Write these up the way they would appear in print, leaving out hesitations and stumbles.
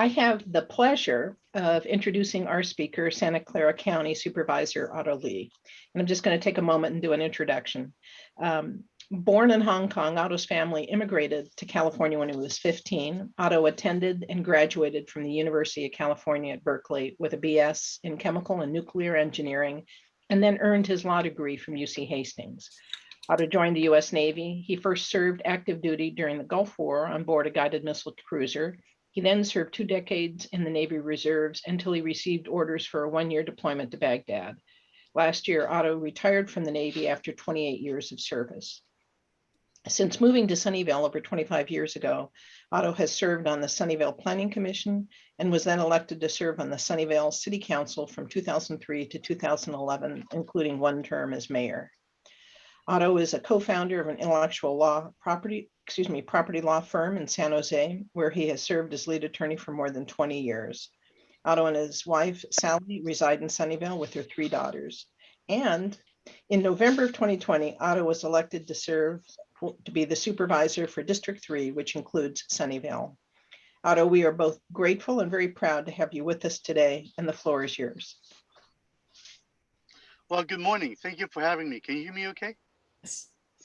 I have the pleasure of introducing our speaker, Santa Clara County Supervisor Otto Lee. And I'm just going to take a moment and do an introduction. Born in Hong Kong, Otto's family immigrated to California when he was 15. Otto attended and graduated from the University of California at Berkeley with a BS in chemical and nuclear engineering, and then earned his law degree from UC Hastings. Otto joined the US Navy. He first served active duty during the Gulf War on board a guided missile cruiser. He then served 2 decades in the Navy Reserves until he received orders for a 1-year deployment to Baghdad. Last year, Otto retired from the Navy after 28 years of service. Since moving to Sunnyvale over 25 years ago, Otto has served on the Sunnyvale Planning Commission and was then elected to serve on the Sunnyvale City Council from 2003 to 2011, including 1 term as mayor. Otto is a co-founder of an intellectual law property law firm in San Jose, where he has served as lead attorney for more than 20 years. Otto and his wife, Sally, reside in Sunnyvale with their 3 daughters. And in November of 2020, Otto was elected to be the supervisor for District 3, which includes Sunnyvale. Otto, we are both grateful and very proud to have you with us today, and the floor is yours. Well, good morning. Thank you for having me. Can you hear me okay?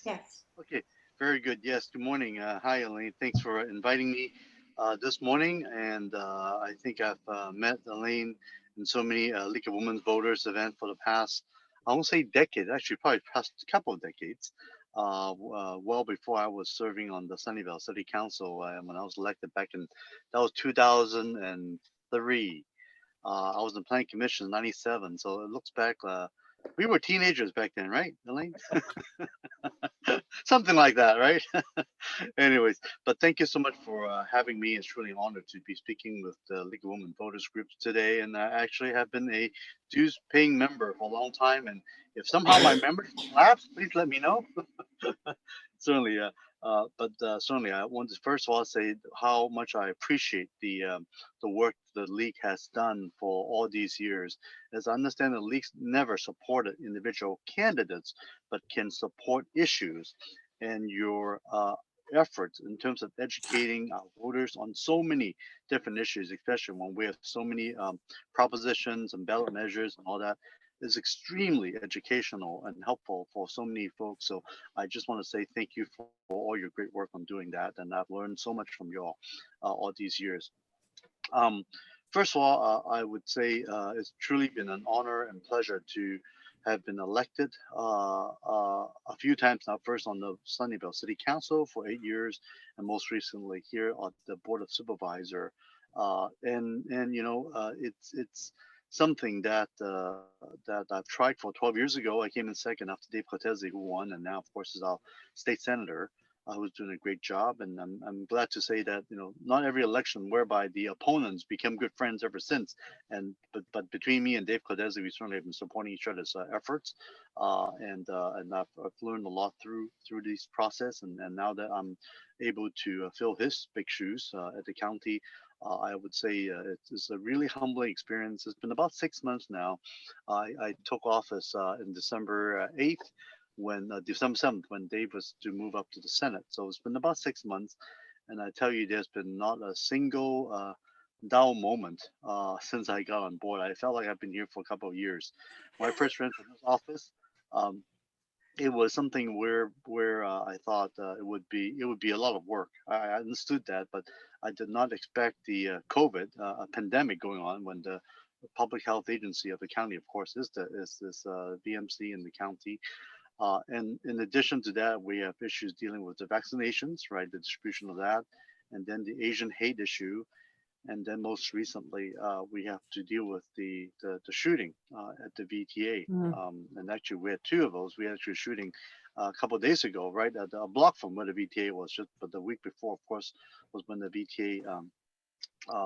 Yes. Okay, very good. Yes, good morning. Hi, Elaine. Thanks for inviting me this morning. And I think I've met Elaine in so many League of Women Voters event for the past, I won't say decade, actually probably past couple of decades. Well before I was serving on the Sunnyvale City Council when I was elected back in, that was 2003. I was in Planning Commission in 97, so it looks back, we were teenagers back then, right, Elaine? Something like that, right? Anyways, but thank you so much for having me. It's truly an honor to be speaking with the League of Women Voters groups today. And I actually have been a dues-paying member for a long time. And if somehow my membership lapsed, please let me know. Certainly, certainly, I want to first of all say how much I appreciate the work the league has done for all these years. As I understand, the league's never supported individual candidates, but can support issues and your efforts in terms of educating our voters on so many different issues, especially when we have so many propositions and ballot measures and all that, is extremely educational and helpful for so many folks. So I just want to say thank you for all your great work on doing that. And I've learned so much from you all these years. First of all, I would say it's truly been an honor and pleasure to have been elected a few times now, first on the Sunnyvale City Council for 8 years, and most recently here on the Board of Supervisor. And you know, it's something that that I've tried for 12 years ago. I came in second after Dave Cortese, who won, and now of course is our state senator, who's doing a great job. And I'm glad to say that, you know, not every election whereby the opponents become good friends ever since. And but between me and Dave Cortese, we certainly have been supporting each other's efforts, and I've learned a lot through this process. And now that I'm able to fill his big shoes at the county, I would say it's a really humbling experience. It's been about 6 months now. I took office in December 8th, when December 7th, when Dave was to move up to the Senate. So it's been about 6 months. And I tell you, there's been not a single dull moment since I got on board. I felt like I've been here for a couple of years. When I first ran for this office, it was something where I thought it would be a lot of work. I understood that, but I did not expect the COVID pandemic going on when the public health agency of the county, of course, is this VMC in the county. And in addition to that, we have issues dealing with the vaccinations, right? The distribution of that, and then the Asian hate issue. And then most recently, we have to deal with the shooting at the VTA. And actually, we had 2 of those. We had actually shooting a couple of days ago, right, at a block from where the VTA was. But the week before, of course, was when the VTA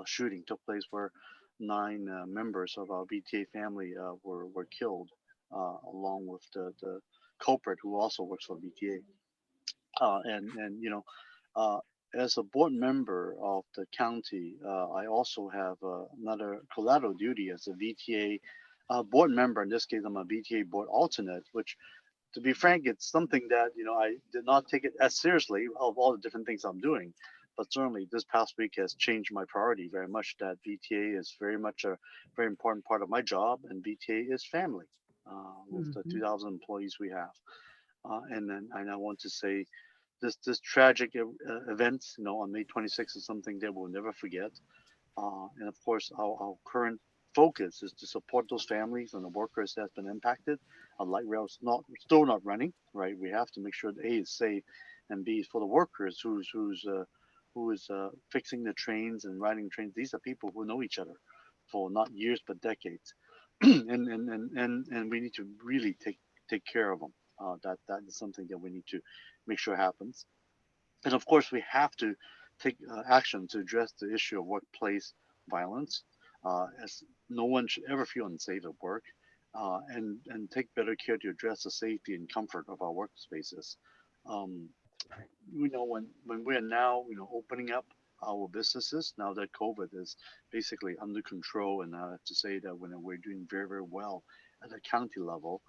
shooting took place, where 9 members of our VTA family were killed, along with the culprit who also works for VTA. And you know, as a board member of the county, I also have another collateral duty as a VTA board member. In this case, I'm a VTA board alternate, which, to be frank, it's something that, you know, I did not take it as seriously of all the different things I'm doing. But certainly this past week has changed my priority very much. That VTA is very much a very important part of my job, and VTA is family with the Mhm. 2,000 employees we have. And I want to say this tragic event, on May 26th is something that we'll never forget. And of course, our current focus is to support those families and the workers that's been impacted. Light rail's still not running, right? We have to make sure that A is safe, and B is for the workers who is fixing the trains and riding trains. These are people who know each other for not years but decades, and we need to really take care of them. That is something that we need to make sure happens. And of course, we have to take action to address the issue of workplace violence, as no one should ever feel unsafe at work, and take better care to address the safety and comfort of our workspaces. Um, when we are now opening up our businesses now that COVID is basically under control, and I have to say that when we're doing very very well at the county level,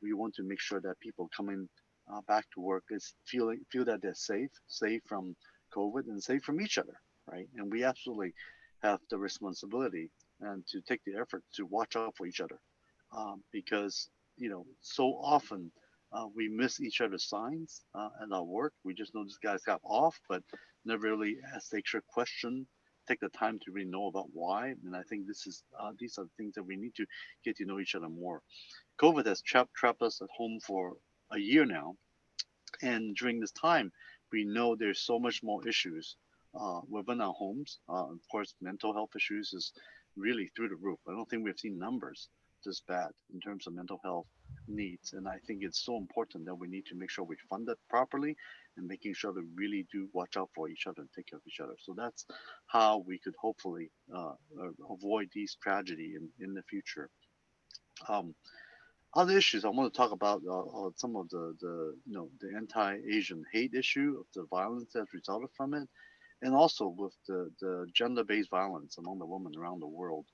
we want to make sure that people coming back to work is feel that they're safe from COVID and safe from each other, right? And we absolutely have the responsibility and to take the effort to watch out for each other, because so often we miss each other's signs at our work. We just know this guy's got off, but never really ask the extra question, take the time to really know about why. And I think these are the things that we need to get to know each other more. COVID has trapped us at home for a year now, and during this time, we know there's so much more issues within our homes. Of course, mental health issues is really through the roof. I don't think we've seen numbers this bad in terms of mental health needs, and I think it's so important that we need to make sure we fund it properly and making sure that we really do watch out for each other and take care of each other. So that's how we could hopefully avoid these tragedy in the future. Um, Other issues I want to talk about are some of the anti-Asian hate issue of the violence that's resulted from it, and also with the gender-based violence among the women around the world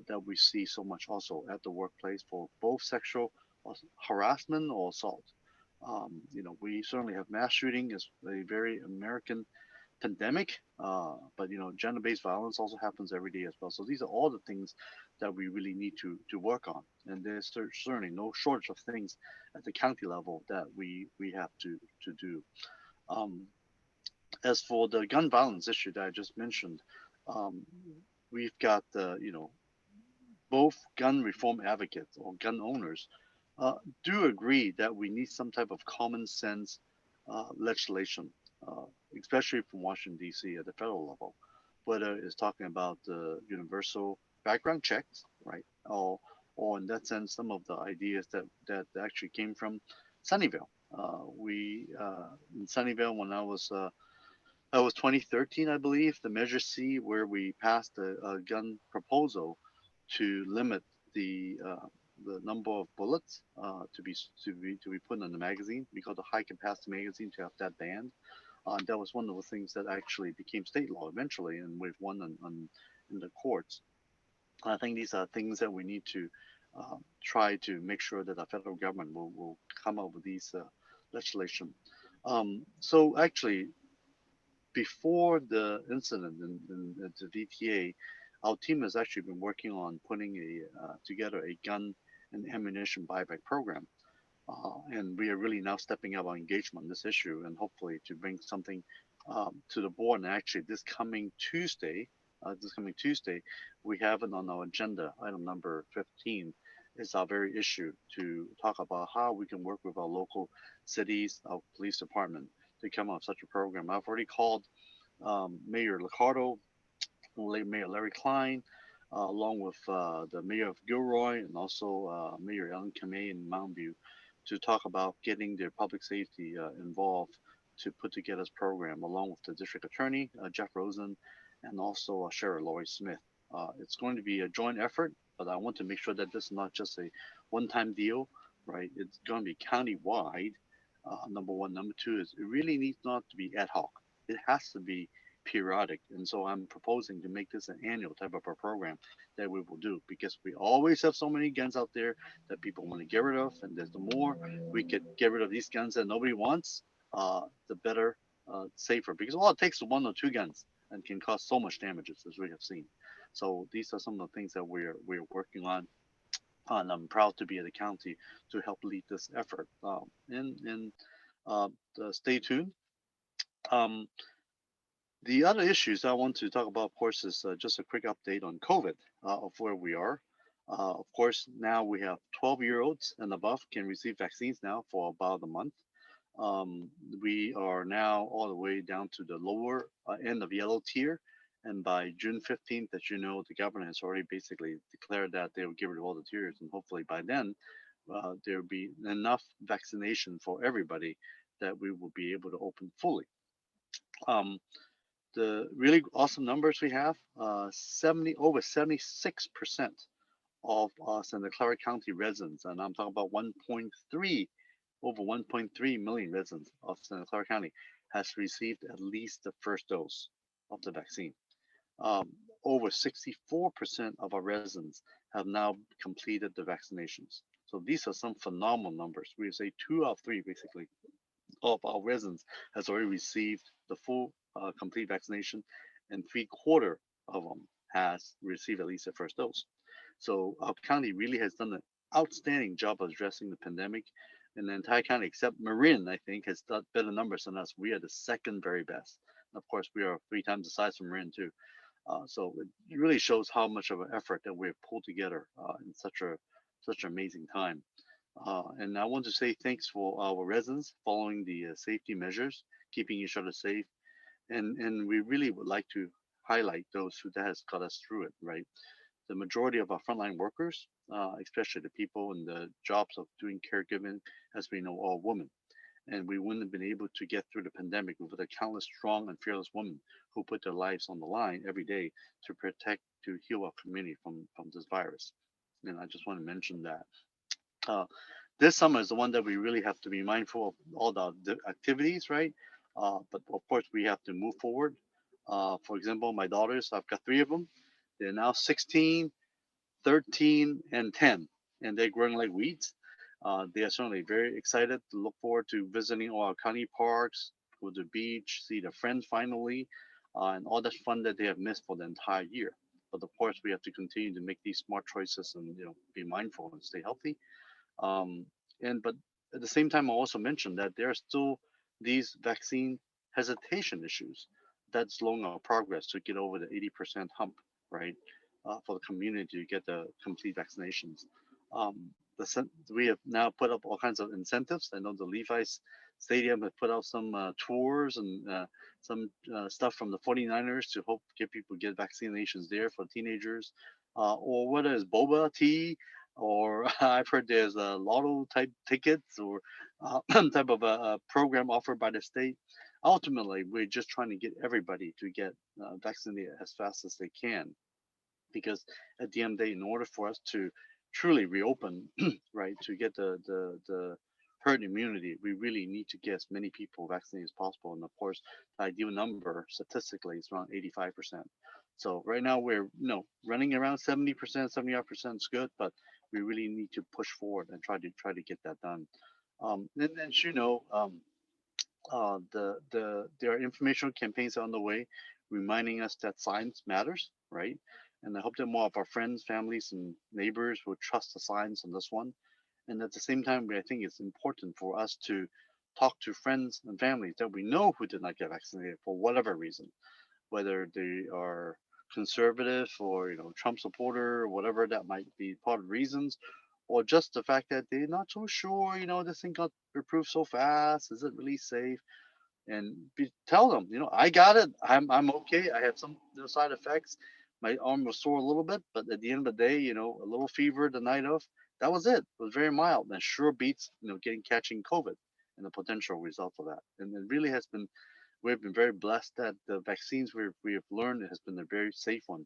that we see so much also at the workplace for both sexual harassment or assault. We certainly have mass shooting as a very American pandemic, but gender-based violence also happens every day as well. So these are all the things that we really need to work on, and there's certainly no shortage of things at the county level that we have to do. Um, as for the gun violence issue that I just mentioned, um, we've got both gun reform advocates or gun owners uh, do agree that we need some type of common sense legislation, uh, especially from Washington, D.C. at the federal level, whether it's talking about the universal background checks, right? Or in that sense, some of the ideas that actually came from Sunnyvale. In Sunnyvale, when I was 2013, I believe, the Measure C, where we passed a gun proposal to limit the number of bullets to be put in the magazine. We call the high capacity magazine to have that banned. That was one of the things that actually became state law eventually, and we've won in the courts. I think these are things that we need to try to make sure that the federal government will come up with these legislation. So actually, before the incident in the VTA, our team has actually been working on putting together a gun and ammunition buyback program, and we are really now stepping up our engagement on this issue, and hopefully to bring something to the board. And actually, this coming Tuesday, we have it on our agenda. Item number 15 is our very issue to talk about how we can work with our local cities, our police department to come up with such a program. I've already called Mayor Liccardo, Mayor Larry Klein, along with the Mayor of Gilroy and also Mayor Ellen Kamei in Mountain View to talk about getting their public safety involved to put together this program, along with the district attorney, Jeff Rosen, and also Sheriff Laurie Smith. It's going to be a joint effort, but I want to make sure that this is not just a one-time deal, right? It's going to be county-wide, number one. Number two is it really needs not to be ad hoc. It has to be periodic. And so I'm proposing to make this an annual type of a program that we will do, because we always have so many guns out there that people want to get rid of. And there's the more we could get rid of these guns that nobody wants, the better safer, because all it takes is one or two guns and can cause so much damages, as we have seen. So these are some of the things that we're working on, and I'm proud to be at the county to help lead this effort. And stay tuned. Um, the other issues I want to talk about, of course, is just a quick update on COVID of where we are. Of course, now we have 12-year-olds and above can receive vaccines now for about a month. Um, we are now all the way down to the lower end of yellow tier. And by June 15th, as you know, the government has already basically declared that they will get rid of all the tiers. And hopefully by then, there will be enough vaccination for everybody that we will be able to open fully. Um, the really awesome numbers we have, 70 over 76% of Santa Clara County residents, and I'm talking about 1.3, over 1.3 million residents of Santa Clara County has received at least the first dose of the vaccine. Um, Over 64% of our residents have now completed the vaccinations. So these are some phenomenal numbers. We say 2 out of 3 basically of our residents has already received the full complete vaccination, and 3/4 of them has received at least the first dose. So our county really has done an outstanding job of addressing the pandemic. And the entire county, except Marin, I think, has done better numbers than us. We are the second very best. And of course, we are 3 times the size of Marin too. So it really shows how much of an effort that we've pulled together in such an amazing time. And I want to say thanks for our residents following the safety measures, keeping each other safe, and we really would like to highlight those who that has got us through it. Right, the majority of our frontline workers, especially the people in the jobs of doing caregiving, as we know, are women. And we wouldn't have been able to get through the pandemic without the countless strong and fearless women who put their lives on the line every day to protect, to heal our community from this virus. And I just want to mention that. Uh, this summer is the one that we really have to be mindful of all the activities, right? But of course, we have to move forward. For example, my daughters, I've got 3 of them. They're now 16, 13, and 10, and they're growing like weeds. They are certainly very excited to look forward to visiting all our county parks, go to the beach, see their friends finally, and all that fun that they have missed for the entire year. But of course, we have to continue to make these smart choices and be mindful and stay healthy. Um, and but at the same time, I also mentioned that there are still these vaccine hesitation issues that's slowing our progress to get over the 80% hump, right? For the community to get the complete vaccinations. We have now put up all kinds of incentives. I know the Levi's Stadium have put out some tours and some stuff from the 49ers to hope get people get vaccinations there for teenagers, or whether it's boba tea, or I've heard there's a lotto type tickets or type of a program offered by the state. Ultimately, we're just trying to get everybody to get vaccinated as fast as they can, because at the end of the day, in order for us to truly reopen, right, to get the herd immunity, we really need to get as many people vaccinated as possible. And of course, the ideal number statistically is around 85%. So right now we're running around 70%, 75% is good, but we really need to push forward and try to get that done. And as you know, there are informational campaigns on the way, reminding us that science matters, right? And I hope that more of our friends, families, and neighbors will trust the science on this one. And at the same time, I think it's important for us to talk to friends and families that we know who did not get vaccinated for whatever reason, whether they are conservative or Trump supporter or whatever that might be part of reasons, or just the fact that they're not so sure. This thing got approved so fast. Is it really safe? And tell them, I got it. I'm okay. I had some side effects. My arm was sore a little bit, but at the end of the day, a little fever the night of. That was it. It was very mild, and sure beats catching COVID and the potential results of that. And it really has been. We've been very blessed that the vaccines we have learned has been a very safe one.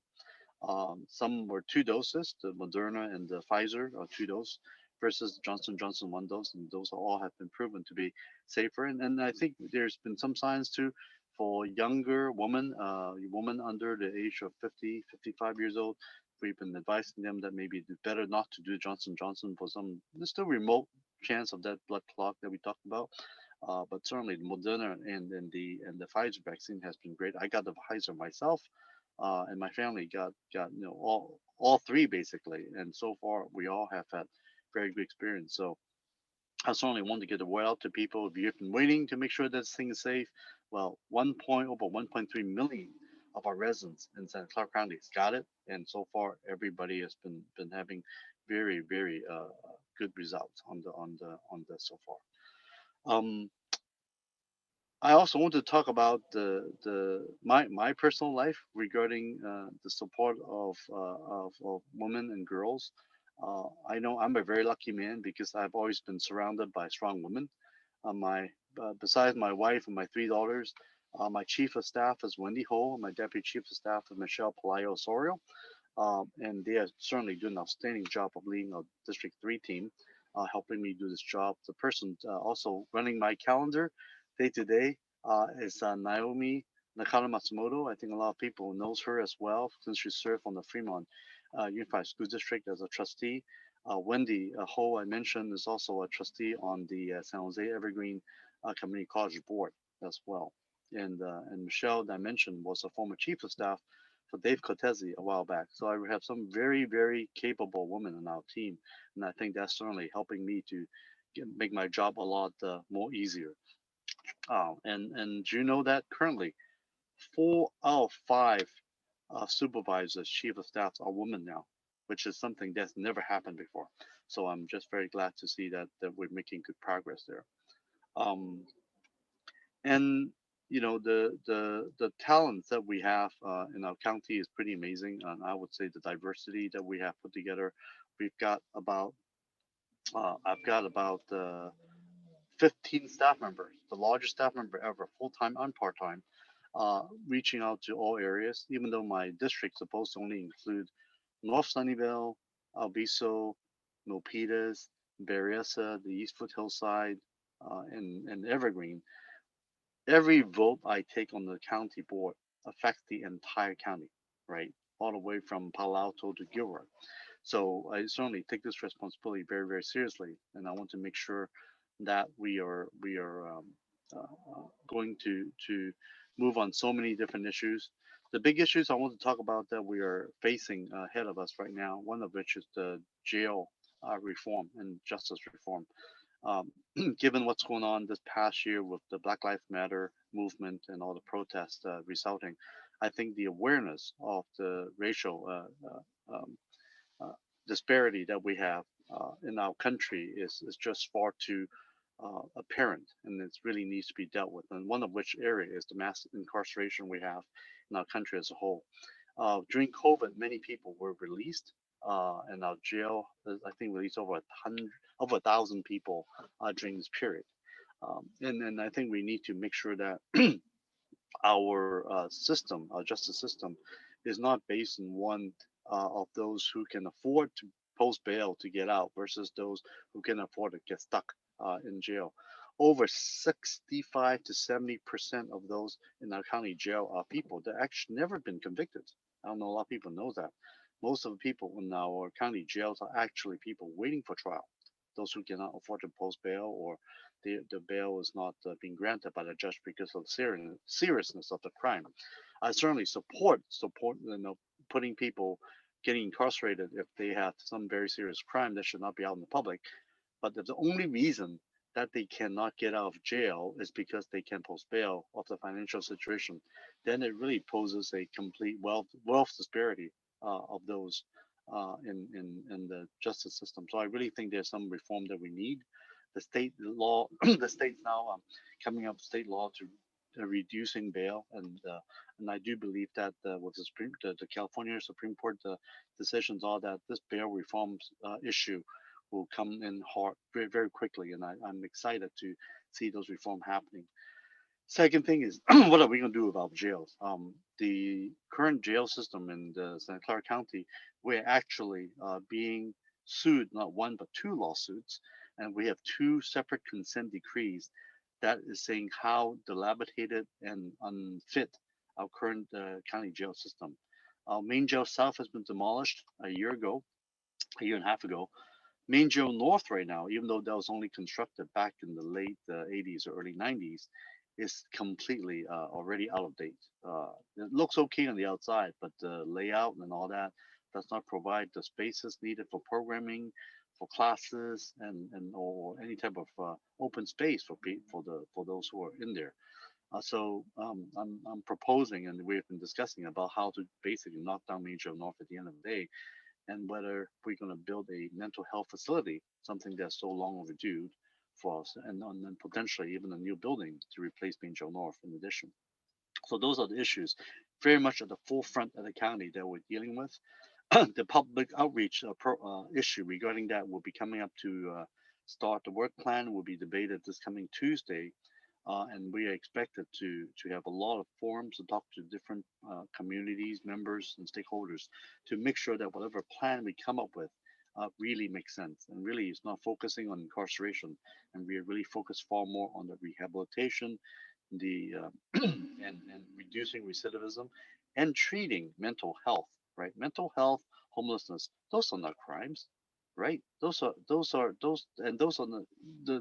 Some were 2 doses, the Moderna and the Pfizer are 2 dose versus Johnson 1 dose, and those all have been proven to be safer. And I think there's been some signs too for younger women under the age of 50, 55 years old. We've been advising them that maybe it's better not to do Johnson for some. There's still remote chance of that blood clot that we talked about. But certainly the Moderna and the Pfizer vaccine has been great. I got the Pfizer myself, and my family got all three basically, and so far we all have had very good experience. So I certainly want to get the word out to people. If you've been waiting to make sure that this thing is safe, well, over 1.3 million of our residents in Santa Clara County has got it, and so far everybody has been having very good results on this so far. Um, I also want to talk about my personal life regarding the support of women and girls. I know I'm a very lucky man because I've always been surrounded by strong women. My Besides my wife and my three daughters, my chief of staff is Wendy Ho. My deputy chief of staff is Michelle Pelayo Osorio, and they are certainly doing an outstanding job of leading our District 3 team, helping me do this job. The person also running my calendar day to day is Naomi Nakata Matsumoto. I think a lot of people knows her as well since she served on the Fremont Unified School District as a trustee. Wendy Ho, I mentioned, is also a trustee on the San Jose Evergreen Community College Board as well. And Michelle, that I mentioned, was a former chief of staff for Dave Cortese a while back. So I have some very capable women on our team, and I think that's certainly helping me to make my job a lot more easier. And do you know that currently 4 out of 5 supervisors, chief of staffs are women now, which is something that's never happened before. So I'm just very glad to see that we're making good progress there. Um, and the talents that we have in our county is pretty amazing, and I would say the diversity that we have put together. We've got about I've got about 15 staff members, the largest staff member ever, full time and part time, reaching out to all areas. Even though my district's supposed to only include North Sunnyvale, Albiso, Milpitas, Berryessa, the East Foot Hillside, and Evergreen. Every vote I take on the county board affects the entire county, right? All the way from Palo Alto to Gilroy. So I certainly take this responsibility very seriously, and I want to make sure that we are going to move on so many different issues. The big issues I want to talk about that we are facing ahead of us right now, one of which is the jail reform and justice reform. Um, Given what's going on this past year with the Black Lives Matter movement and all the protests resulting, I think the awareness of the racial uh, disparity that we have in our country is just far too apparent, and it really needs to be dealt with. And one of which area is the mass incarceration we have in our country as a whole. During COVID, many people were released, and our jail, I think, released over 1,000 people during this period. And I think we need to make sure that our system, our justice system, is not based on one of those who can afford to post bail to get out versus those who can afford to get stuck in jail. Over 65 to 70% of those in our county jail are people that actually never been convicted. I don't know a lot of people know that. Most of the people in our county jails are actually people waiting for trial. Those who cannot afford to post bail, or the bail is not being granted by the judge because of the seriousness of the crime. I certainly support putting people getting incarcerated if they have some very serious crime that should not be out in the public. But if the only reason that they cannot get out of jail is because they can post bail of the financial situation, then it really poses a complete wealth disparity of those in the justice system. So I really think there's some reform that we need. The state law, the states now coming up with state law to reducing bail, and I do believe that with the California Supreme Court decisions, all that this bail reform issue will come in hard very quickly, and I'm excited to see those reform happening. Second thing is, what are we going to do about jails? The current jail system in the Santa Clara County, we're actually being sued, not one but two lawsuits, and we have two separate consent decrees that is saying how dilapidated and unfit our current county jail system. Our main jail south has been demolished a year and a half ago. Main Jail North right now, even though that was only constructed back in the late 80s or early 90s, is completely already out of date. It looks okay on the outside, but the layout and all that does not provide the spaces needed for programming, for classes, and or any type of open space for those who are in there. I'm proposing, and we've been discussing about how to basically knock down Main Jail North at the end of the day, and whether we're going to build a mental health facility, something that's so long overdue for us, and then potentially even a new building to replace Main Jail North in addition. So those are the issues very much at the forefront of the county that we're dealing with. The public outreach issue regarding that will be coming up to start. The work plan will be debated this coming Tuesday, and we are expected to have a lot of forums to talk to different communities, members, and stakeholders to make sure that whatever plan we come up with really makes sense and really is not focusing on incarceration, and we are really focused far more on the rehabilitation, the and reducing recidivism and treating mental health. Right, mental health, homelessness, those are not crimes, right? Those are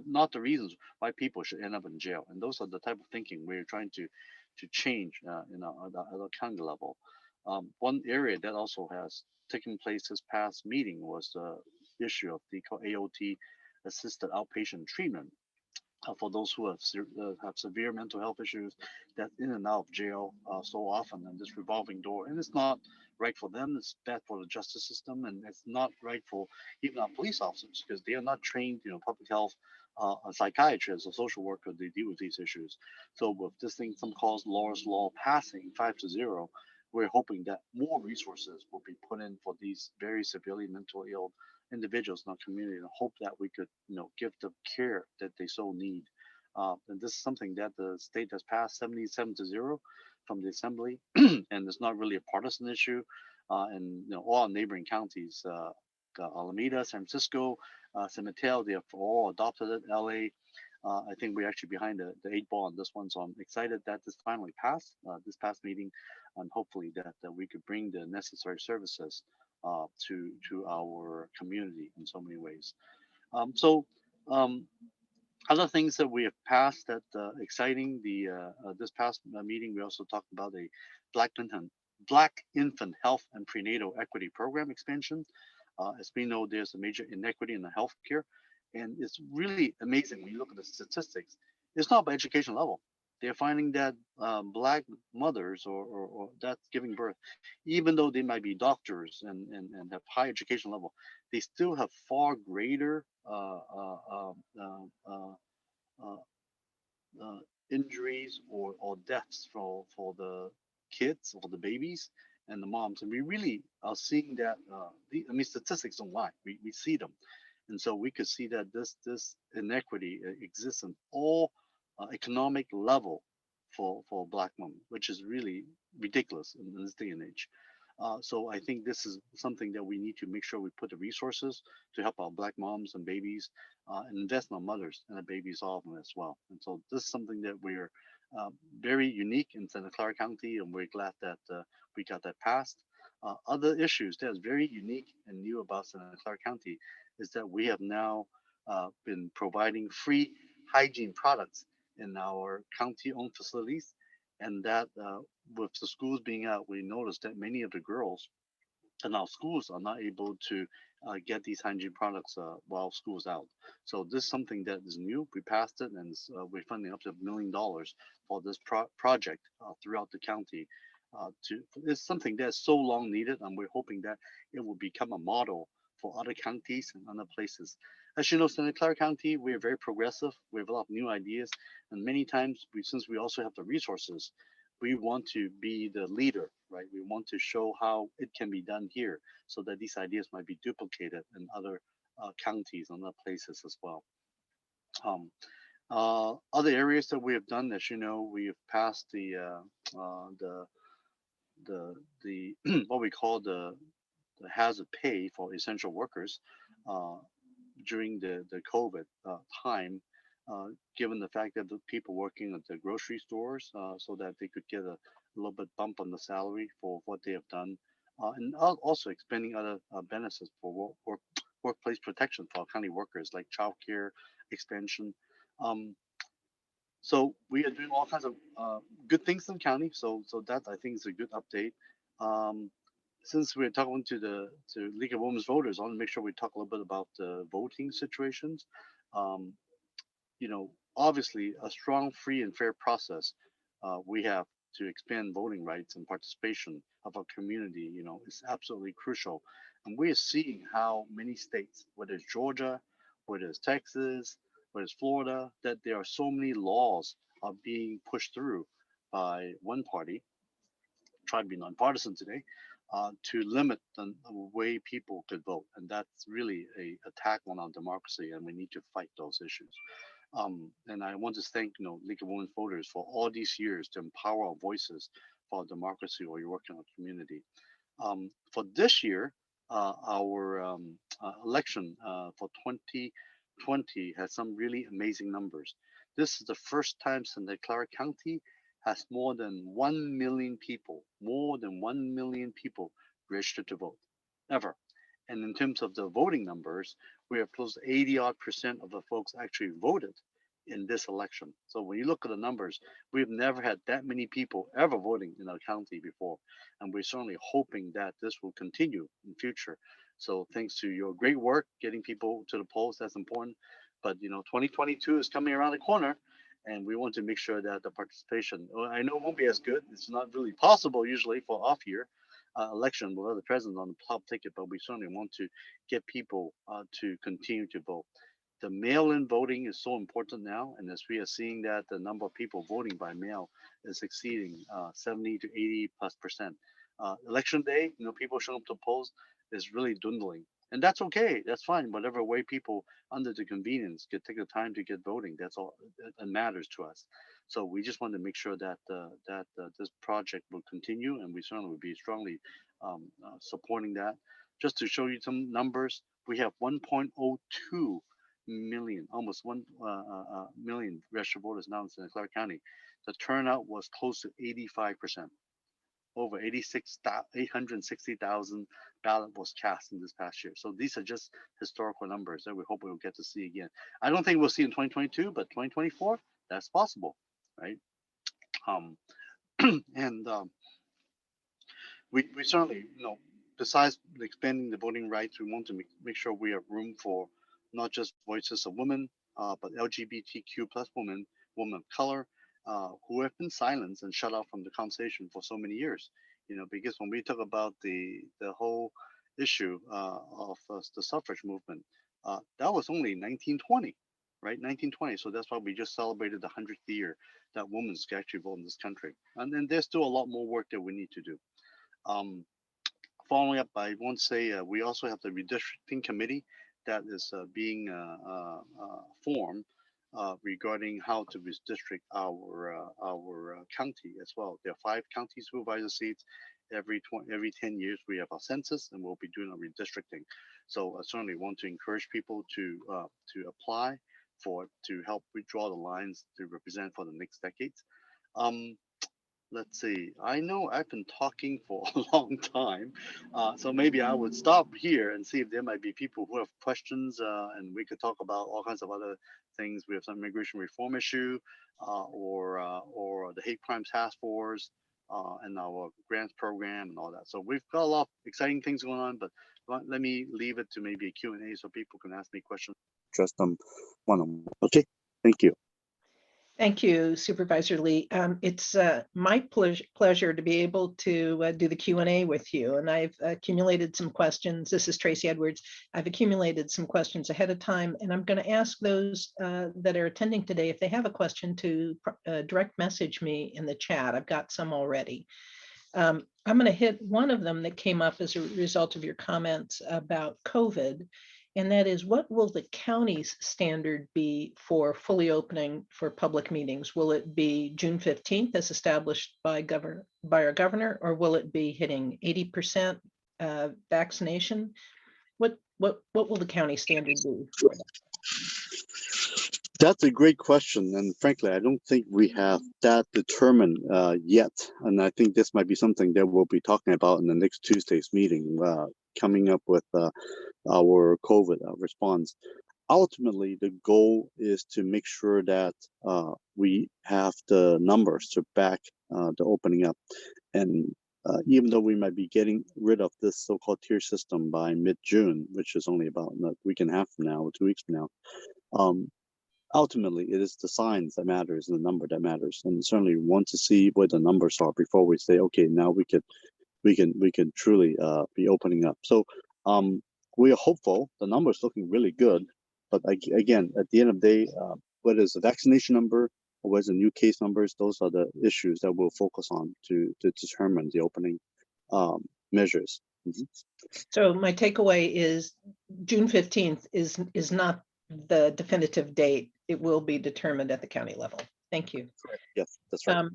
not the reasons why people should end up in jail. And those are the type of thinking we're trying to change at a county level. One area that also has taken place this past meeting was the issue of the AOT, assisted outpatient treatment, for those who have severe mental health issues that in and out of jail so often, and this revolving door, and it's not right for them, it's bad for the justice system, and it's not right for even our police officers because they are not trained, public health psychiatrists or social worker, they deal with these issues. So with this thing, some calls Laura's law passing 5-0, we're hoping that more resources will be put in for these very severely mentally ill individuals in our community, and hope that we could, give the care that they so need. And this is something that the state has passed 77-0 from the assembly, and it's not really a partisan issue. And all our neighboring counties, Alameda, San Francisco, San Mateo, they have all adopted it. LA, I think we're actually behind the eight ball on this one, so I'm excited that this finally passed this past meeting, and hopefully that we could bring the necessary services to our community in so many ways. So other things that we have passed that exciting. This past meeting, we also talked about a Black infant health and prenatal equity program expansion. As we know, there's a major inequity in the healthcare, and it's really amazing when you look at the statistics. It's not by education level. They're finding that Black mothers or that's giving birth, even though they might be doctors and have high education level, they still have far greater uh, uh, injuries or deaths for the kids or the babies and the moms. And we really are seeing that. I mean, statistics don't lie. We see them, and so we could see that this inequity exists in all economic level for Black women, which is really ridiculous in this day and age. So I think this is something that we need to make sure we put the resources to help our Black moms and babies, and invest in our mothers and the babies all of them as well. And so this is something that we're very unique in Santa Clara County, and we're glad that we got that passed. Other issues that is very unique and new about Santa Clara County is that we have now been providing free hygiene products in our county-owned facilities, and that with the schools being out, we noticed that many of the girls in our schools are not able to get these hygiene products while school's out. So this is something that is new. We passed it, and we're funding up to $1 million for this project throughout the county. It's something that's so long needed, and we're hoping that it will become a model for other counties and other places. As you know, Santa Clara County, we are very progressive. We have a lot of new ideas, and many times, since we also have the resources, we want to be the leader, right? We want to show how it can be done here, so that these ideas might be duplicated in other counties and other places as well. Um, Other areas that we have done, as you know, we have passed the what we call the hazard pay for essential workers uh, during the COVID time, uh, given the fact that the people working at the grocery stores, so that they could get a little bit bump on the salary for what they have done, and also expanding other benefits for workplace protection for our county workers, like childcare expansion. Um, so we are doing all kinds of good things in the county. So that I think is a good update. Um, since we're talking to League of Women's Voters, I want to make sure we talk a little bit about the voting situations. Um, Obviously, a strong, free, and fair process. We have to expand voting rights and participation of our community. Is absolutely crucial, and we are seeing how many states, whether it's Georgia, whether it's Texas, whether it's Florida, that there are so many laws are being pushed through by one party, try to be nonpartisan today, to limit the way people could vote, and that's really a attack on our democracy, and we need to fight those issues. And I want to thank League of Women Voters for all these years to empower our voices for our democracy while you work in our community. For this year, our election for 2020 has some really amazing numbers. This is the first time Santa Clara County has more than 1 million people, registered to vote, ever. And in terms of the voting numbers, we have close to 80% of the folks actually voted in this election. So when you look at the numbers, we've never had that many people ever voting in our county before. And we're certainly hoping that this will continue in future. So thanks to your great work, getting people to the polls, that's important. But 2022 is coming around the corner, and we want to make sure that the participation, I know it won't be as good. It's not really possible usually for off year election without the president on the top ticket, but we certainly want to get people to continue to vote. The mail-in voting is so important now, and as we are seeing that the number of people voting by mail is exceeding 70 to 80+%. Election day, people showing up to polls is really dwindling, and that's okay. That's fine. Whatever way people under the convenience could take the time to get voting, that's all that matters to us. So we just want to make sure that this project will continue, and we certainly will be strongly supporting that. Just to show you some numbers, we have 1.02 million, almost 1 million registered voters now in Santa Clara County. The turnout was close to 85%. Over 860,000 ballot was cast in this past year. So these are just historical numbers that we hope we'll get to see again. I don't think we'll see in 2022, but 2024, that's possible, right? And we certainly, besides expanding the voting rights, we want to make sure we have room for not just voices of women, but LGBTQ plus women of color, who have been silenced and shut out from the conversation for so many years. Because when we talk about the whole issue of the suffrage movement, that was only 1920, right? 1920. So that's why we just celebrated the 100th year that women can actually vote in this country. And then there's still a lot more work that we need to do. Following up, I want to say we also have the Redistricting Committee that is being formed regarding how to redistrict our county as well. There are 5 county supervisor seats. Every 10 years we have our census, and we'll be doing a redistricting. So I certainly want to encourage people to apply to help redraw the lines to represent for the next decades. Let's see. I know I've been talking for a long time, so maybe I would stop here and see if there might be people who have questions, and we could talk about all kinds of other things. We have some immigration reform issue, or the hate crime task force, and our grants program and all that. So we've got a lot of exciting things going on, but let me leave it to maybe a Q&A so people can ask me questions. Address them one-on-one. Okay, thank you. Thank you, Supervisor Lee. It's my pleasure to be able to do the Q&A with you. And I've accumulated some questions. This is Tracey Edwards. I've accumulated some questions ahead of time, and I'm going to ask those that are attending today, if they have a question, to direct message me in the chat. I've got some already. I'm going to hit one of them that came up as a result of your comments about COVID. And that is, what will the county's standard be for fully opening for public meetings? Will it be June 15th as established by our governor, or will it be hitting 80% vaccination? What will the county standard be for that? That's a great question, and frankly, I don't think we have that determined yet. And I think this might be something that we'll be talking about in the next Tuesday's meeting, coming up with our COVID response. Ultimately, the goal is to make sure that we have the numbers to back the opening up. And even though we might be getting rid of this so-called tier system by mid-June, which is only about a week and a half from now, or 2 weeks from now, um, ultimately it is the science that matters and the number that matters. And certainly we want to see what the numbers are before we say, okay, now we can truly be opening up. So we are hopeful. The number is looking really good, but again, at the end of the day, whether it's the vaccination number or whether it's the new case numbers, those are the issues that we'll focus on to determine the opening measures. Mm-hmm. So my takeaway is June 15th is not the definitive date. It will be determined at the county level. Thank you. Correct. Yes, that's right.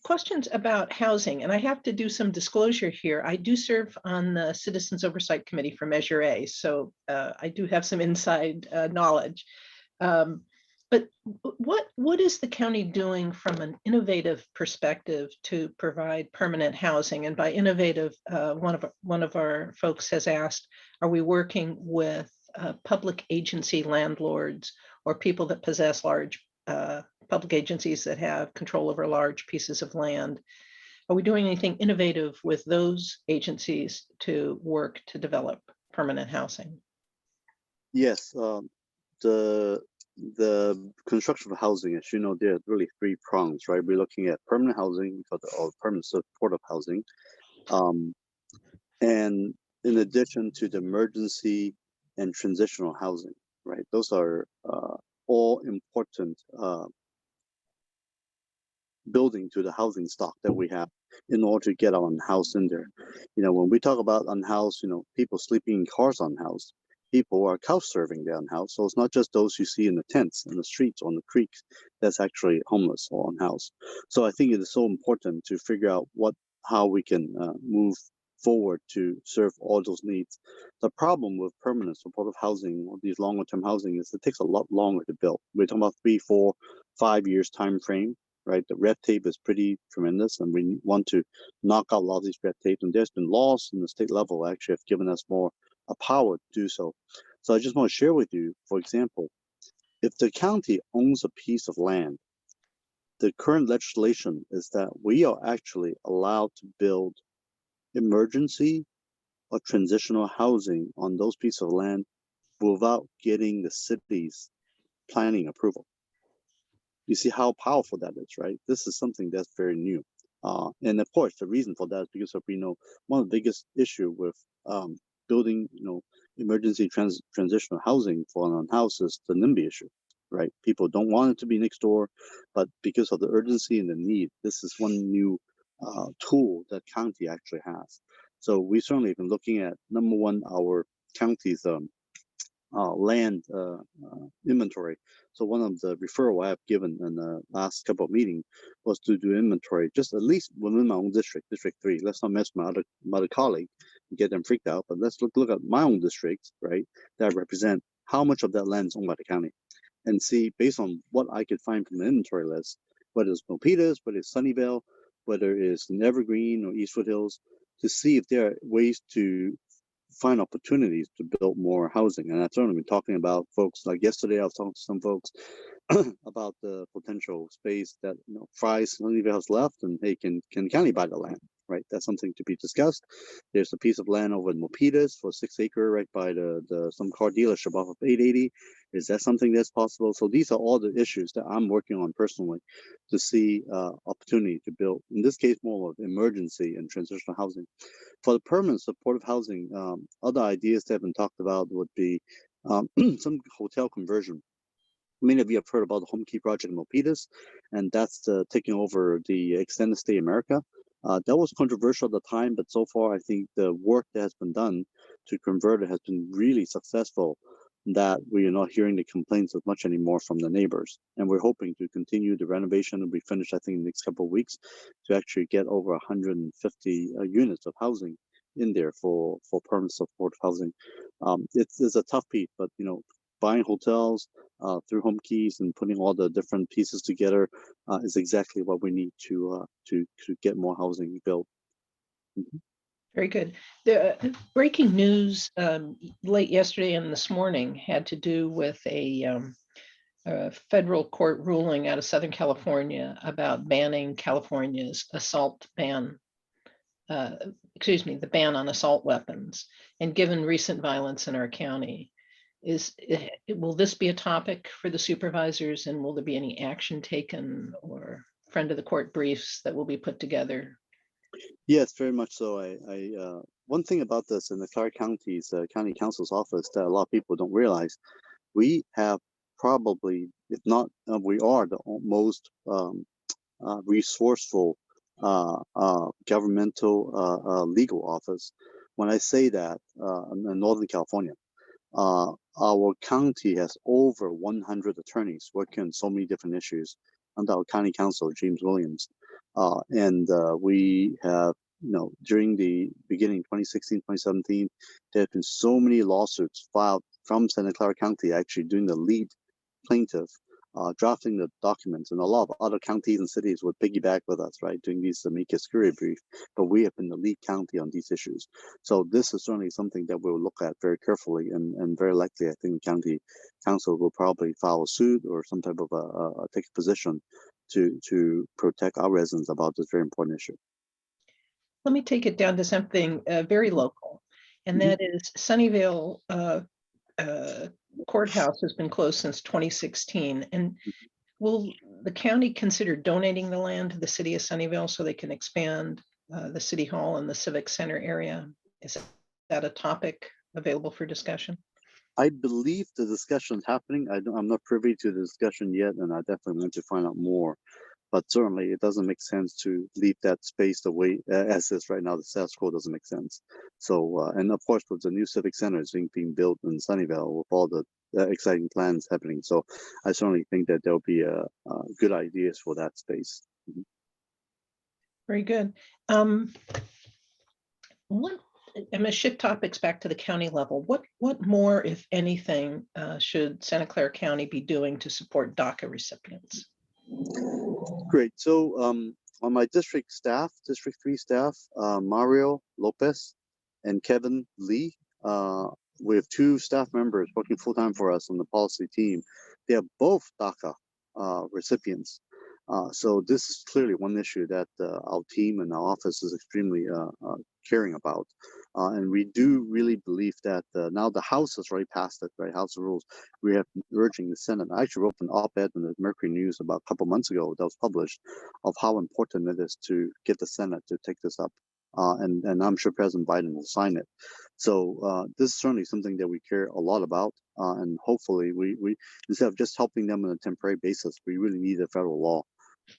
Questions about housing, and I have to do some disclosure here. I do serve on the Citizens Oversight Committee for Measure A, so I do have some inside knowledge. But what is the county doing from an innovative perspective to provide permanent housing? And by innovative, one of our folks has asked, are we working with public agency landlords or people that possess large public agencies that have control over large pieces of land? Are we doing anything innovative with those agencies to work to develop permanent housing? Yes, the construction of housing, as you know, there are really three prongs, right? We're looking at permanent housing, or permanent supportive housing, and in addition to the emergency and transitional housing, right? Those are all important building to the housing stock that we have in order to get our house in there. You know, when we talk about unhoused, you know, people sleeping in cars unhoused, people are couch surfing their unhoused. So it's not just those you see in the tents, in the streets, on the creeks, that's actually homeless or unhoused. So I think it is so important to figure out how we can move forward to serve all those needs. The problem with permanent supportive housing or these longer term housing is it takes a lot longer to build. We're talking about 3, 4, 5 years time frame. Right, the red tape is pretty tremendous, and we want to knock out a lot of these red tape. And there's been laws in the state level actually have given us more power to do so. So I just want to share with you, for example, if the county owns a piece of land, the current legislation is that we are actually allowed to build emergency or transitional housing on those pieces of land without getting the city's planning approval. You see how powerful that is, right? This is something that's very new. And of course, the reason for that is because of, one of the biggest issue with building, emergency transitional housing for an unhoused is the NIMBY issue, right? People don't want it to be next door, but because of the urgency and the need, this is one new tool that county actually has. So we certainly have been looking at, number one, our county's land inventory. So one of the referral I have given in the last couple of meetings was to do inventory, just at least within my own district, District 3. Let's not mess with my other colleague and get them freaked out, but let's look at my own district, right, that represent how much of that land is owned by the county, and see, based on what I could find from the inventory list, whether it's Milpitas, whether it's Sunnyvale, whether it's in Evergreen or Eastwood Hills, to see if there are ways to find opportunities to build more housing. And I've certainly been talking about folks, like yesterday I was talking to some folks about the potential space that Fry's Sunnyvale has left, and hey, can the county buy the land, right? That's something to be discussed. There's a piece of land over in Milpitas for 6 acre right by the some car dealership off of 880. Is that something that's possible? So these are all the issues that I'm working on personally to see opportunity to build, in this case, more of emergency and transitional housing. For the permanent supportive housing, other ideas that have been talked about would be some hotel conversion. Many of you have heard about the Home Key Project in Milpitas, and that's taking over the Extended Stay America. That was controversial at the time, but so far I think the work that has been done to convert it has been really successful, that we are not hearing the complaints as much anymore from the neighbors. And we're hoping to continue the renovation, and we finish, I think, in the next couple of weeks, to actually get over 150 units of housing in there for permanent supportive housing. It's a tough piece, but buying hotels through home keys and putting all the different pieces together is exactly what we need to get more housing built. Mm-hmm. Very good. The breaking news late yesterday and this morning had to do with a federal court ruling out of Southern California about banning California's assault ban, the ban on assault weapons. And given recent violence in our county, will this be a topic for the supervisors, and will there be any action taken or friend of the court briefs that will be put together? Yes, very much so. One thing about this in the Clark County's county council's office that a lot of people don't realize, we have probably, if not, we are the most resourceful governmental legal office. When I say that, in Northern California, our county has over 100 attorneys working on so many different issues under our county counsel, James Williams. And we have, during the beginning 2016, 2017, there have been so many lawsuits filed from Santa Clara County, actually doing the lead plaintiff, drafting the documents, and a lot of other counties and cities would piggyback with us, right, doing these amicus curiae brief. But we have been the lead county on these issues. So this is certainly something that we'll look at very carefully, and very likely, I think, county council will probably file a suit or some type of take a position to protect our residents about this very important issue. Let me take it down to something very local, and that is Sunnyvale courthouse has been closed since 2016. And will the county consider donating the land to the city of Sunnyvale so they can expand the city hall and the civic center area? Is that a topic available for discussion? I believe the discussion is happening. I'm not privy to the discussion yet, and I definitely want to find out more. But certainly, it doesn't make sense to leave that space the way as is right now. The status quo doesn't make sense. So, and of course, with the new civic centers being built in Sunnyvale, with all the exciting plans happening, so I certainly think that there'll be good ideas for that space. Mm-hmm. Very good. I'm going to shift topics back to the county level. What more, if anything, should Santa Clara County be doing to support DACA recipients? Great. So on my District 3 staff, Mario Lopez and Kevin Lee, we have two staff members working full-time for us on the policy team. They are both DACA recipients. So this is clearly one issue that our team and our office is extremely caring about. And we do really believe that now the House has already passed it, right? House of Rules. We have been urging the Senate. I actually wrote an op-ed in the Mercury News about a couple months ago that was published of how important it is to get the Senate to take this up. And I'm sure President Biden will sign it. So this is certainly something that we care a lot about. And hopefully we instead of just helping them on a temporary basis, we really need a federal law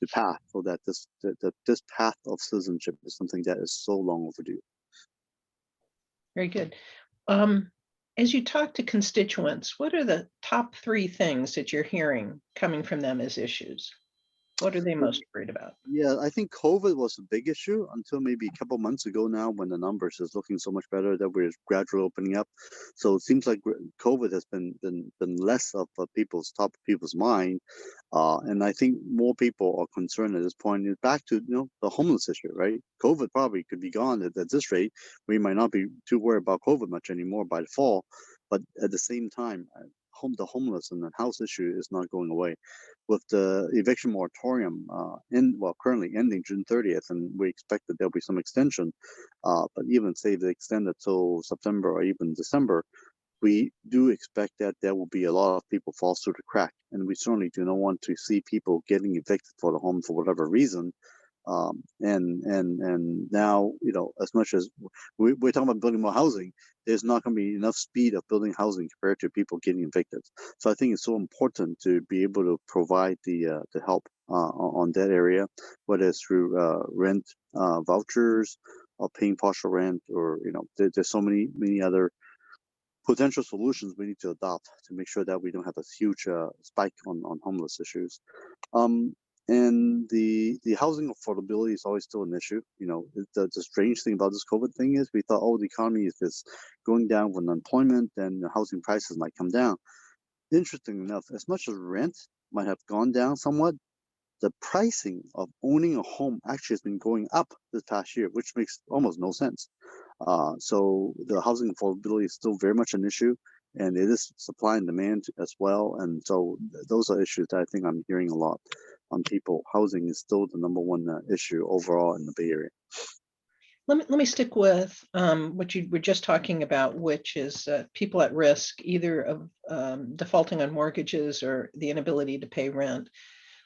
to pass so that this path of citizenship is something that is so long overdue. Very good. As you talk to constituents, what are the top 3 things that you're hearing coming from them as issues? What are they most worried about? Yeah, I think COVID was a big issue until maybe a couple months ago now, when the numbers is looking so much better that we're gradually opening up. So it seems like COVID has been less of people's top of people's mind, and I think more people are concerned at this point. Back to the homeless issue, right? COVID probably could be gone at this rate. We might not be too worried about COVID much anymore by the fall, but at the same time, the homeless and the house issue is not going away. With the eviction moratorium currently ending June 30th, and we expect that there'll be some extension, but even say they extend it till September or even December, we do expect that there will be a lot of people fall through the crack, and we certainly do not want to see people getting evicted for the home for whatever reason. And now, as much as we're talking about building more housing, there's not going to be enough speed of building housing compared to people getting evicted. So I think it's so important to be able to provide the help on that area, whether it's through rent vouchers or paying partial rent, or there's so many other potential solutions we need to adopt to make sure that we don't have a huge spike on homeless issues. And the housing affordability is always still an issue. The strange thing about this COVID thing is we thought, the economy is just going down with unemployment and the housing prices might come down. interesting enough, as much as rent might have gone down somewhat, the pricing of owning a home actually has been going up this past year, which makes almost no sense. So the housing affordability is still very much an issue, and it is supply and demand as well. And so those are issues that I think I'm hearing a lot on people. Housing is still the number one issue overall in the Bay Area. Let me stick with what you were just talking about, which is people at risk, either of defaulting on mortgages or the inability to pay rent.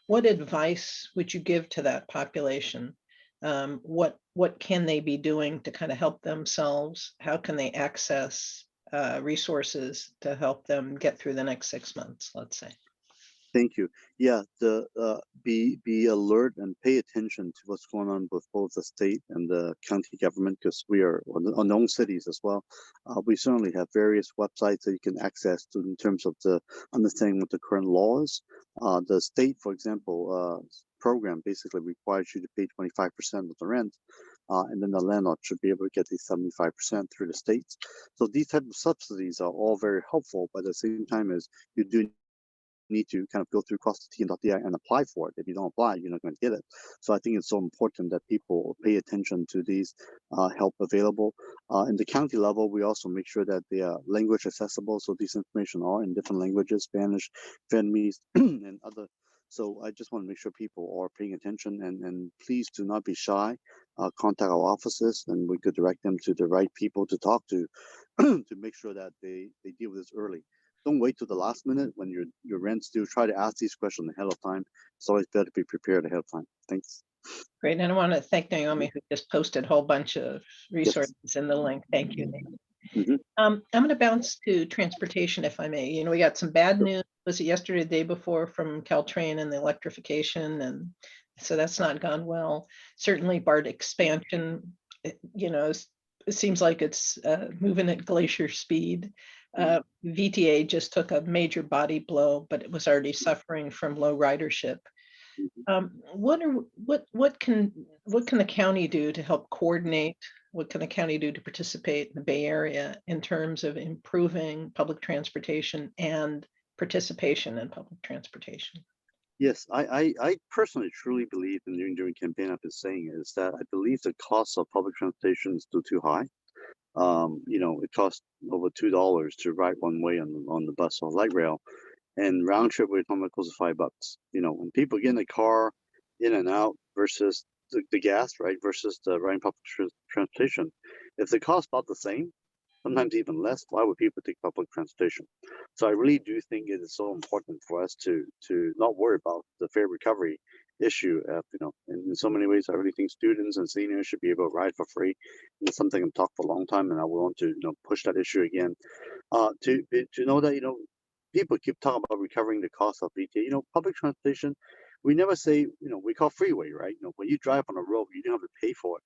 What advice would you give to that population? What can they be doing to kind of help themselves? How can they access resources to help them get through the next 6 months, let's say? Thank you. Yeah, be alert and pay attention to what's going on with both the state and the county government, because we are unknown cities as well. We certainly have various websites that you can access to in terms of the understanding what the current law is. The state, for example, program basically requires you to pay 25% of the rent, and then the landlord should be able to get the 75% through the states. So these type of subsidies are all very helpful, but at the same time as you do need to kind of go through cross the T and dot the I and apply for it. If you don't apply, you're not going to get it. So I think it's so important that people pay attention to these help available. In the county level, we also make sure that they are language accessible. So these information are in different languages, Spanish, Vietnamese, and other. So I just want to make sure people are paying attention, and please do not be shy. Contact our offices, and we could direct them to the right people to talk to to make sure that they deal with this early. Don't wait till the last minute when your rent's due. Try to ask these questions ahead of time. It's always better to be prepared ahead of time. Thanks. Great. And I want to thank Naomi, who just posted a whole bunch of resources in the link. Thank you, Naomi. Mm-hmm. I'm going to bounce to transportation, if I may. You know, we got some bad news. Was it yesterday, the day before, from Caltrain and the electrification? And so that's not gone well. Certainly BART expansion, you know, it seems like it's moving at glacier speed. VTA just took a major body blow, but it was already suffering from low ridership. What can the county do to help coordinate? What can the county do to participate in the Bay Area in terms of improving public transportation and participation in public transportation? Yes, I personally truly believe, and during campaign I've been saying, is that I believe the cost of public transportation is still too high. You know, it costs over $2 to ride one way on the bus or light rail, and round trip we're talking about close to $5. You know, when people get in the car, in and out versus the gas, right, versus the riding public transportation. If the cost about the same, sometimes even less, why would people take public transportation? So I really do think it is so important for us to not worry about the fare recovery issue. You know, in so many ways, I really think students and seniors should be able to ride for free. And it's something I've talked for a long time, and I want to push that issue again. To know that people keep talking about recovering the cost of VTA. You know, public transportation, we never say we call freeway, right? You know, when you drive on a road, you don't have to pay for it.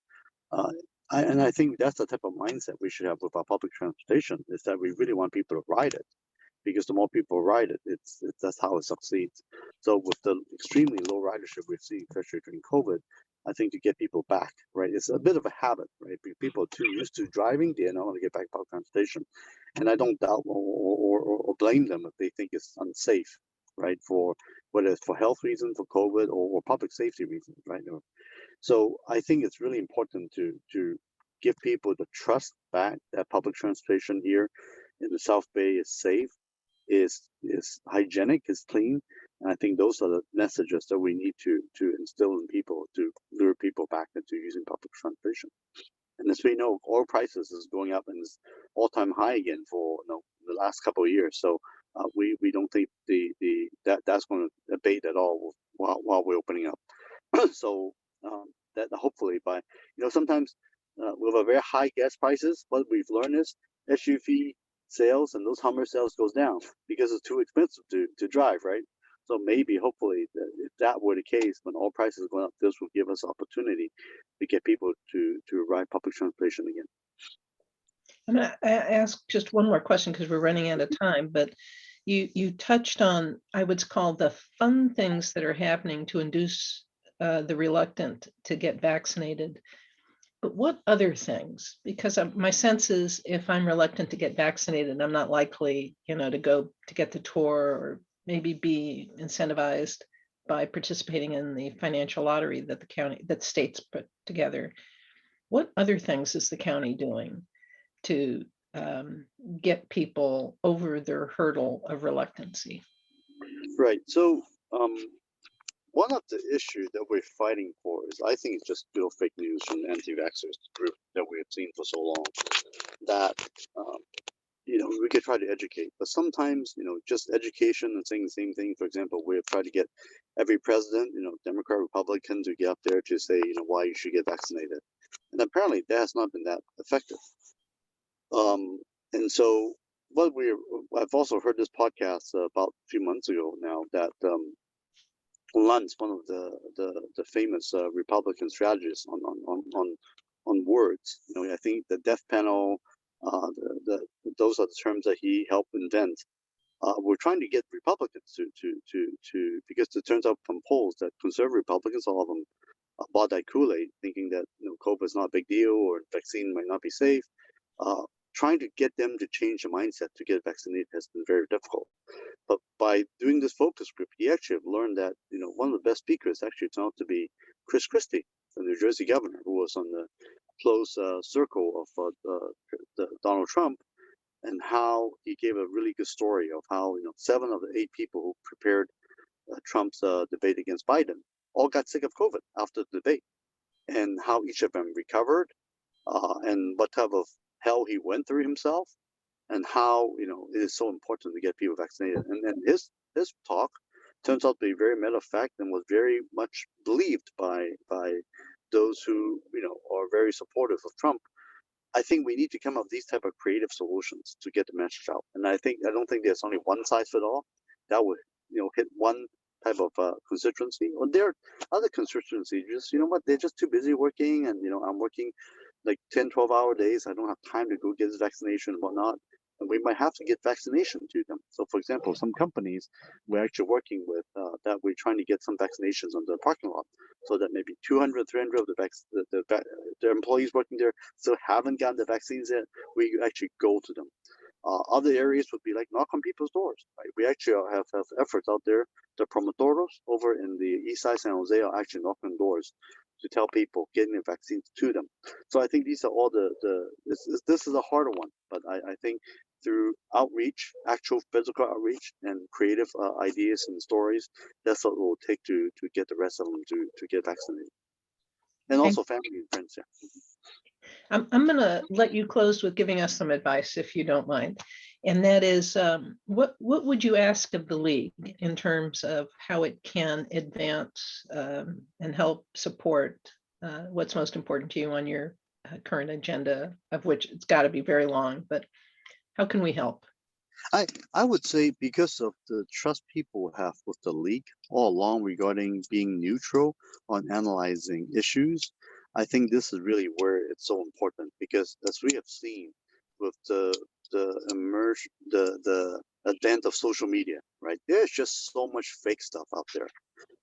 And I think that's the type of mindset we should have with our public transportation, is that we really want people to ride it, because the more people ride it, it's that's how it succeeds. So with the extremely low ridership we've seen, especially during COVID, I think to get people back, right, it's a bit of a habit, right? People are too used to driving, they don't want to get back to public transportation, and I don't doubt or blame them if they think it's unsafe, right? For whether it's for health reasons, for COVID, or public safety reasons, right? So I think it's really important to give people the trust back that public transportation here in the South Bay is safe, is hygienic, is clean. And I think those are the messages that we need to instill in people to lure people back into using public transportation. And as we know, oil prices is going up and is all-time high again for the last couple of years. So we don't think that's going to abate at all while we're opening up. So that hopefully by sometimes with a very high gas prices, what we've learned is SUV sales and those Hummer sales goes down because it's too expensive to drive, right? So maybe hopefully if that were the case, when all prices go up, this will give us opportunity to get people to ride public transportation again. I'm going to ask just one more question because we're running out of time, but you touched on, I would call, the fun things that are happening to induce the reluctant to get vaccinated. But what other things? Because my sense is if I'm reluctant to get vaccinated, I'm not likely, to go to get the tour or maybe be incentivized by participating in the financial lottery that the states put together. What other things is the county doing to get people over their hurdle of reluctancy? Right. So one of the issues that we're fighting for is, I think, it's just fake news from the anti-vaxxers group that we have seen for so long. That we could try to educate, but sometimes just education and saying the same thing. For example, we have tried to get every president, Democrat, Republican, to get up there to say why you should get vaccinated, and apparently that has not been that effective. And so I've also heard this podcast about a few months ago now that Luntz, one of the famous Republican strategists on words, I think the death panel, those are the terms that he helped invent. We're trying to get Republicans to because it turns out from polls that conservative Republicans, all of them, bought that Kool-Aid, thinking that COVID is not a big deal or vaccine might not be safe. Trying to get them to change the mindset to get vaccinated has been very difficult. But by doing this focus group, he actually learned that one of the best speakers actually turned out to be Chris Christie, the New Jersey governor, who was on the close circle of Donald Trump, and how he gave a really good story of how 7 of the 8 people who prepared Trump's debate against Biden all got sick of COVID after the debate, and how each of them recovered, and what type of hell he went through himself, and how it is so important to get people vaccinated. And then his talk turns out to be very matter of fact and was very much believed by those who are very supportive of Trump. I think we need to come up with these type of creative solutions to get the message out. And I don't think there's only one size fit all that would hit one type of constituency. Or there are other constituencies, just they're just too busy working, and I'm working like 10-12 hour days. I don't have time to go get this vaccination and whatnot, and we might have to get vaccination to them. So for example, some companies we're actually working with that we're trying to get some vaccinations on the parking lot, so that maybe 200, 300 of the employees working there still haven't gotten the vaccines yet. We actually go to them. Other areas would be like knock on people's doors. Right? We actually have efforts out there. The promotoros over in the east side San Jose are actually knocking doors to tell people getting the vaccines to them. So I think these are all this is a harder one, but I think through outreach, actual physical outreach, and creative ideas and stories, that's what it will take to get the rest of them to get vaccinated, and also family and friends. Yeah. I'm going to let you close with giving us some advice, if you don't mind. And that is, what would you ask of the League in terms of how it can advance and help support what's most important to you on your current agenda, of which it's got to be very long, but how can we help? I would say because of the trust people have with the League all along regarding being neutral on analyzing issues, I think this is really where it's so important, because as we have seen with the advent of social media, right? There's just so much fake stuff out there.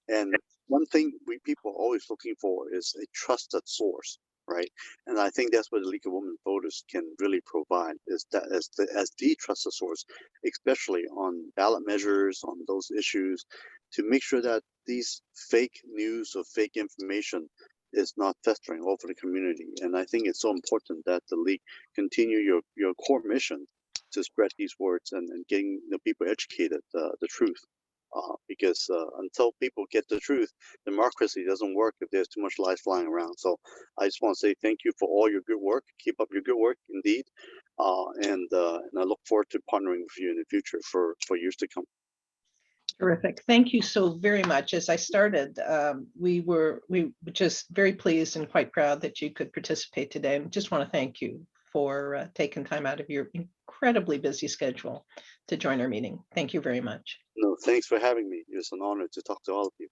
And one thing people are always looking for is a trusted source, right? And I think that's what the League of Women Voters can really provide, is that as the trusted source, especially on ballot measures, on those issues, to make sure that these fake news or fake information is not festering over the community. And I think it's so important that the League continue your core mission to spread these words and getting the people educated, the truth. Because until people get the truth, democracy doesn't work if there's too much lies flying around. So I just want to say thank you for all your good work. Keep up your good work, indeed. And I look forward to partnering with you in the future for years to come. Terrific. Thank you so very much. As I started, we were just very pleased and quite proud that you could participate today. And just want to thank you for taking time out of your incredibly busy schedule to join our meeting. Thank you very much. No, thanks for having me. It's an honor to talk to all of you.